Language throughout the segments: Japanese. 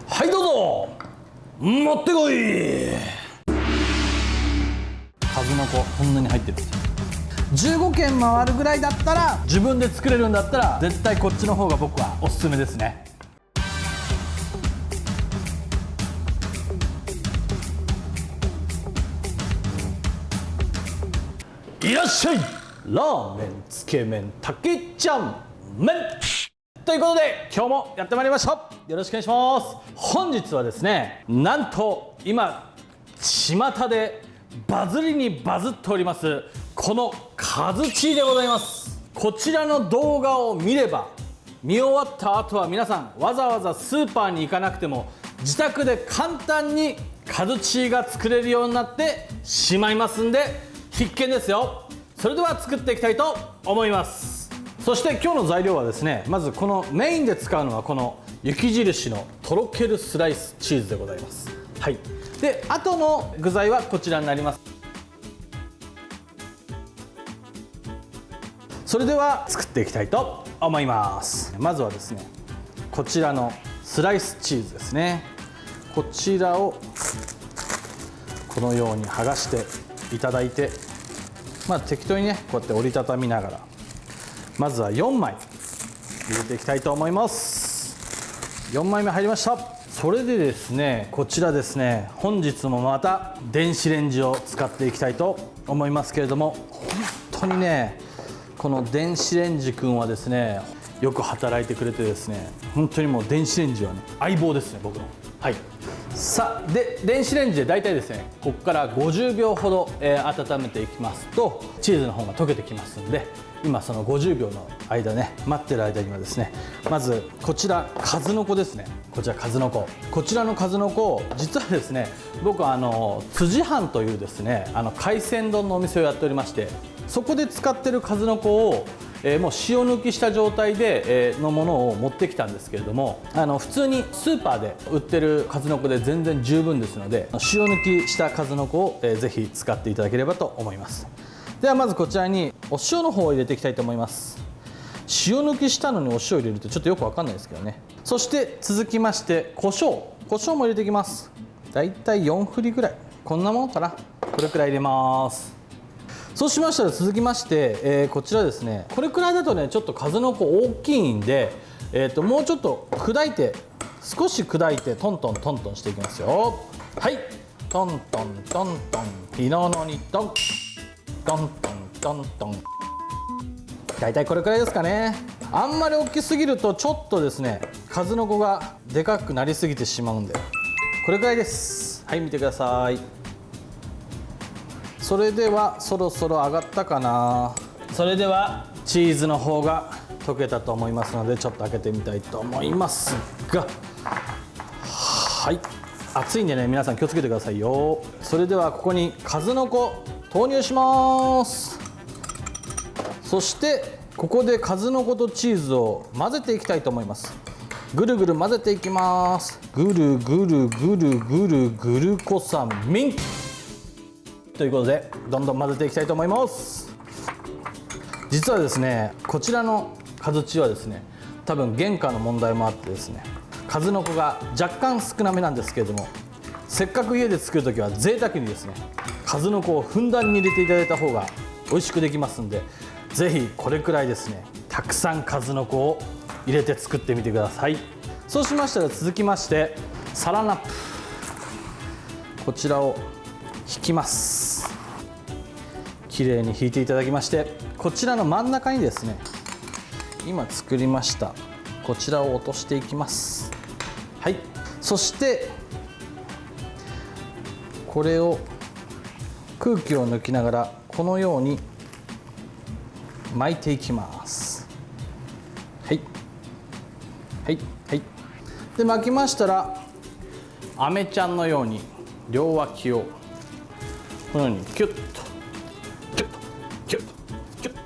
はいどうぞ持ってこい。数の子こんなに入ってるんですよ。15軒回るぐらいだったら、自分で作れるんだったら絶対こっちの方が僕はおすすめですね。いらっしゃい。ラーメン、つけ麺、たけちゃん麺ということで今日もやってまいりました。よろしくお願いします。本日はですね、なんと今巷でバズりにバズっておりますこのカズチーでございます。こちらの動画を見れば、見終わった後は皆さんわざわざスーパーに行かなくても自宅で簡単にカズチーが作れるようになってしまいますんで必見ですよ。それでは作っていきたいと思います。そして今日の材料はですね、まずこのメインで使うのはこの雪印のとろけるスライスチーズでございます。はい。で、後の具材はこちらになります。それでは作っていきたいと思います。まずはですね、こちらのスライスチーズですね。こちらをこのように剥がしていただいて、適当にねこうやって折りたたみながら、まずは4枚入れていきたいと思います。4枚目入りました。それでですね、こちらですね、本日もまた電子レンジを使っていきたいと思いますけれども、本当にねこの電子レンジくんはですねよく働いてくれてですね、本当にもう電子レンジはね相棒ですね、僕の。はい。さあ、で電子レンジで大体ですねここから50秒ほど、温めていきますとチーズの方が溶けてきますんで、今その50秒の間ね待ってる間にはですね、まずこちら数の子ですね。こちら数の子、こちらの数の子、実はですね僕は辻藩というですね海鮮丼のお店をやっておりまして、そこで使ってる数の子をもう塩抜きした状態で、のものを持ってきたんですけれども、普通にスーパーで売ってる数の子で全然十分ですので、塩抜きした数の子を、ぜひ使っていただければと思います。ではまずこちらにお塩の方を入れていきたいと思います。塩抜きしたのにお塩入れるとちょっとよくわかんないですけどね。そして続きまして胡椒も入れていきます。だいたい4振りぐらい、こんなもんかな、これくらい入れます。そうしましたら続きまして、こちらですね、これくらいだとねちょっと数の子大きいんで、もうちょっと砕いて、少し砕いてトントントントンしていきますよ。はい、トントントントン、ピノノにトントントントントン、だいたいこれくらいですかね。あんまり大きすぎるとちょっとですね数の子がでかくなりすぎてしまうんで、これくらいです。はい、見てください。それではそろそろ上がったかな。それではチーズの方が溶けたと思いますので、ちょっと開けてみたいと思いますが、はい、熱いんでね皆さん気をつけてくださいよ。それではここに数の子投入します。そしてここで数の子とチーズを混ぜていきたいと思います。ぐるぐる混ぜていきます。ぐるぐるぐるぐるぐるこさみんということで、どんどん混ぜていきたいと思います。実はですねこちらのカズチはですね、多分原価の問題もあってですね、数の子が若干少なめなんですけれども、せっかく家で作る時は贅沢にですね数の子をふんだんに入れていただいた方が美味しくできますんで、ぜひこれくらいですねたくさん数の子を入れて作ってみてください。そうしましたら続きましてサランラップ、こちらを引きます。きれいに引いていただきまして、こちらの真ん中にですね今作りましたこちらを落としていきます。はい。そしてこれを空気を抜きながらこのように巻いていきます。はいはいはい。で巻きましたら、アメちゃんのように両脇をこのようにキュッとキュッとキュッとキュッと、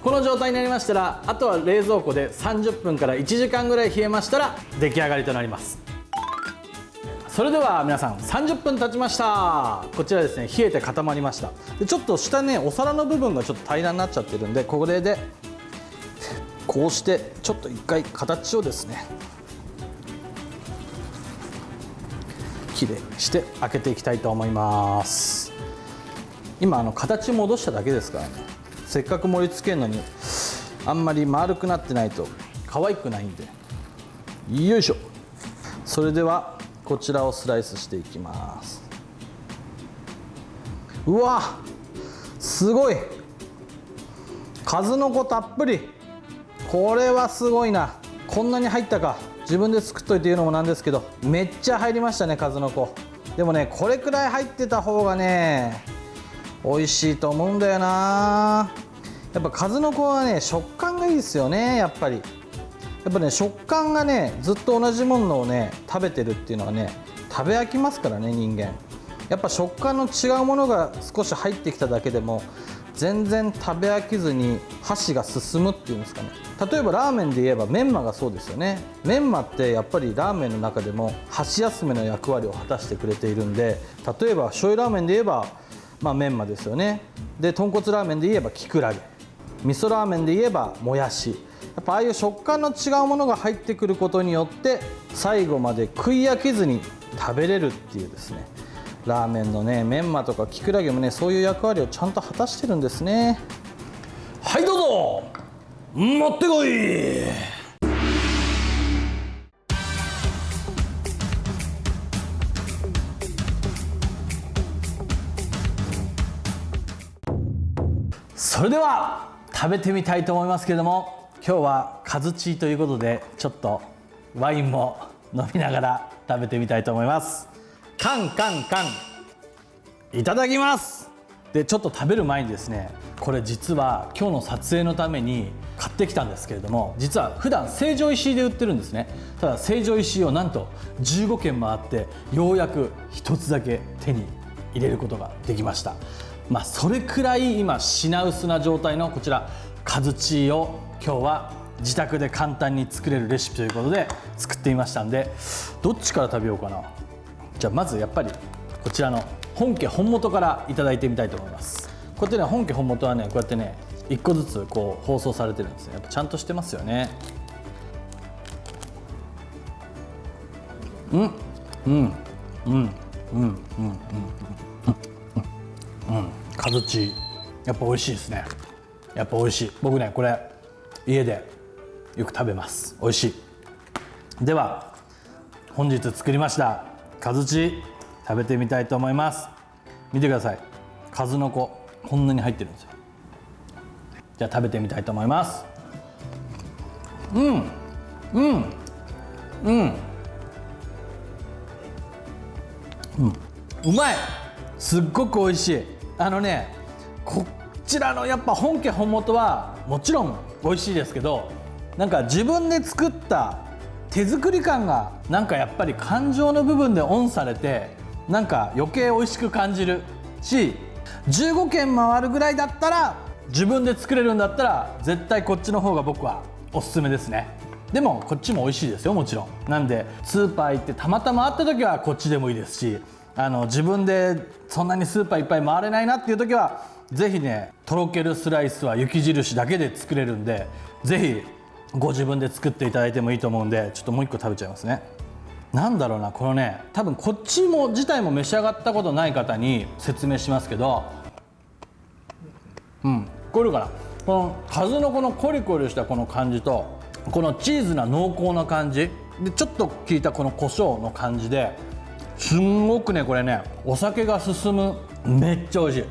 この状態になりましたら、あとは冷蔵庫で30分から1時間ぐらい冷えましたら出来上がりとなります。それでは皆さん30分経ちました。こちらですね冷えて固まりました。でちょっと下ねお皿の部分がちょっと平らになっちゃってるんで、これでこうしてちょっと一回形をですねきれいにして開けていきたいと思います。今形戻しただけですからね。せっかく盛り付けるのにあんまり丸くなってないと可愛くないんで。よいしょ。それではこちらをスライスしていきます。うわ、すごい数の子たっぷり。これはすごいな。こんなに入ったか。自分で作っといて言うのもなんですけど、めっちゃ入りましたね、数の子。でもね、これくらい入ってた方がね美味しいと思うんだよな。やっぱ数の子はね、食感がいいですよね。やっぱりね、食感がね、ずっと同じものをね食べてるっていうのはね、食べ飽きますからね、人間。やっぱ食感の違うものが少し入ってきただけでも全然食べ飽きずに箸が進むっていうんですかね。例えばラーメンで言えばメンマがそうですよね。メンマってやっぱりラーメンの中でも箸休めの役割を果たしてくれているんで、例えば醤油ラーメンで言えばメンマですよね。で豚骨ラーメンで言えばキクラゲ、味噌ラーメンで言えばもやし。やっぱああいう食感の違うものが入ってくることによって最後まで食い飽きずに食べれるっていうですね。ラーメンのね、メンマとかキクラゲもね、そういう役割をちゃんと果たしてるんですね。はい、どうぞ持ってこい。それでは食べてみたいと思いますけれども、今日はカズチーということでちょっとワインも飲みながら食べてみたいと思います。カンカンカンいただきます。でちょっと食べる前にですね、これ実は今日の撮影のために買ってきたんですけれども、実は普段成城石井で売ってるんですね。ただ成城石井をなんと15軒回ってようやく1つだけ手に入れることができました。それくらい今品薄な状態のこちらカズチーを今日は自宅で簡単に作れるレシピということで作ってみましたんで、どっちから食べようかな。じゃあまずやっぱりこちらの本家本元からいただいてみたいと思います。こうやってね、本家本元はね、こうやってね1個ずつこう包装されてるんですね。やっぱちゃんとしてますよね。カズチーやっぱ美味しいですね。やっぱ美味しい。僕ねこれ家でよく食べます。美味しい。では本日作りましたカズチー食べてみたいと思います。見てください。数の子こんなに入ってるんですよ。じゃあ食べてみたいと思います。うまい。すっごく美味しい。こちらのやっぱ本家本元はもちろん美味しいですけど、なんか自分で作った手作り感がなんかやっぱり感情の部分でオンされて、なんか余計美味しく感じるし、15軒回るぐらいだったら自分で作れるんだったら絶対こっちの方が僕はおすすめですね。でもこっちも美味しいですよ、もちろん。なんでスーパー行ってたまたま会った時はこっちでもいいですし、自分でそんなにスーパーいっぱい回れないなっていう時はぜひね、とろけるスライスは雪印だけで作れるんで、ぜひご自分で作っていただいてもいいと思うんで、ちょっともう一個食べちゃいますね。なんだろうな、このね、多分こっちも自体も召し上がったことない方に説明しますけど、これかな、この数のこのコリコリしたこの感じと、このチーズな濃厚な感じでちょっと効いたこの胡椒の感じで、すんごくねこれねお酒が進む。めっちゃ美味しい。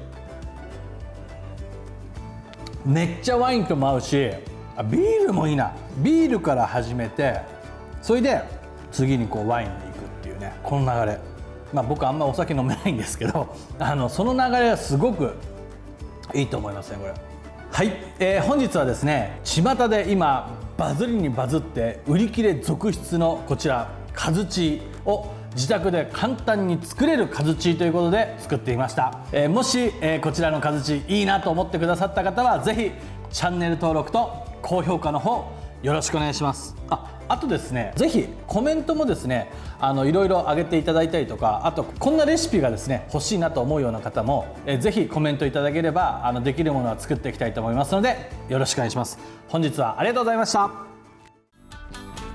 めっちゃワインとも合うし、ビールもいいな。ビールから始めて、それで次にこうワインに行くっていうね、この流れ。僕あんまお酒飲めないんですけど、その流れはすごくいいと思いますね、これ。はい、本日はですね、巷で今バズりにバズって売り切れ続出のこちらカズチーを自宅で簡単に作れるカズチーということで作ってみました。もし、こちらのカズチーいいなと思ってくださった方はぜひチャンネル登録と高評価の方よろしくお願いします。あとですね、ぜひコメントもですね、いろいろ上げていただいたりとか、あとこんなレシピがですね欲しいなと思うような方も、ぜひコメントいただければできるものは作っていきたいと思いますのでよろしくお願いします。本日はありがとうございました。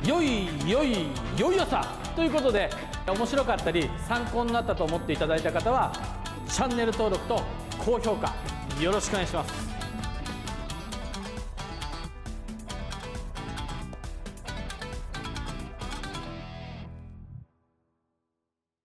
よいよいよい朝とということで、面白かったり参考になったと思っていただいた方はチャンネル登録と高評価よろしくお願いします。